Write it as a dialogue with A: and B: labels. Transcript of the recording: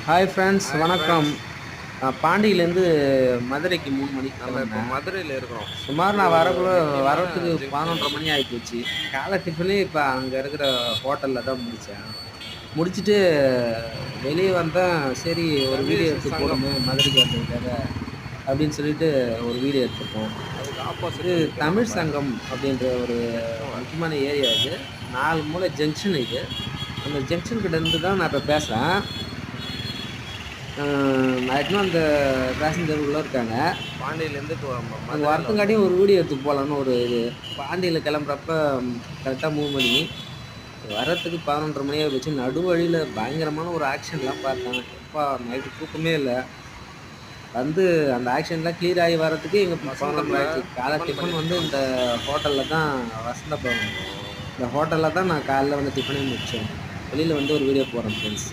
A: Hi friends,
B: hi
A: வணக்கம்.
B: Friends.
A: நான் பாண்டியிலேருந்து மதுரைக்கு 3 மணிக்கு
B: நம்ம இப்போ
A: கிளம்புனேன்.
B: மதுரையில் இருக்கிறோம்.
A: சுமார்
B: இது
A: நான்
B: ஒரு
A: வரக்குள்ள
B: முக்கியமான
A: வரத்துக்கு
B: ஜங்ஷன்
A: 11:30
B: இது.
A: மணி ஆகிப்போச்சு. காலை டிஃபனே இப்போ அங்கே இருக்கிற ஹோட்டலில் தான் முடித்தேன். முடிச்சுட்டு வெளியே வந்தேன். சரி, ஒரு
B: தமிழ்
A: வீடியோ எடுத்து
B: சங்கம்
A: போடுமே மதுரைக்கு வந்ததுக்காக அப்படின்னு சொல்லிட்டு ஒரு வீடியோ எடுத்துப்போம்.
B: அதுக்கு
A: இது
B: ஆப்போசிட்டில் நிற்கிறோம்
A: தமிழ்
B: நம்ம.
A: சங்கம் அப்படின்ற ஒரு முக்கியமான ஏரியா இது. 4 மூலை ஜங்ஷன் இது. அந்த ஜங்ஷன் கிட்ட இருந்து தான் நான் இப்போ பேசுகிறேன். மேக்ஸிமம் அந்த பேசஞ்சர் உள்ள இருக்காங்க.
B: பாண்டியிலேருந்து இப்போ
A: அங்கே
B: மதுரையில்
A: வரத்துங்காட்டியும்
B: வந்திருக்கோம்.
A: ஒரு வீடியோ எடுத்து போகலான்னு ஒரு இது. பாண்டியில் கிளம்புறப்ப கரெக்டாக 3 மணி. வரத்துக்கு 11:30 மணி ஆகிப்போச்சு. நடுவழியில் பயங்கரமான ஒரு ஆக்ஷன்லாம் பார்த்தேன். எப்பா நைட்டு தூக்கமே இல்லை. வந்து அந்த ஆக்ஷன்லாம் கிளியர் ஆகி வரத்துக்கு எங்க 11:30
B: வசந்தத்தில்
A: ஆயிடுச்சு. காலை
B: டிஃபன்
A: டிஃபன் வந்து
B: பண்ணியிருக்கோம்.
A: இந்த ஹோட்டலில் தான், வசந்த பவன். இந்த ஹோட்டலில் தான் நான் காலைல வந்து டிஃபனே முடித்தேன். வெளியில் வந்து ஒரு வீடியோ போடுறேன் ஃப்ரெண்ட்ஸ்.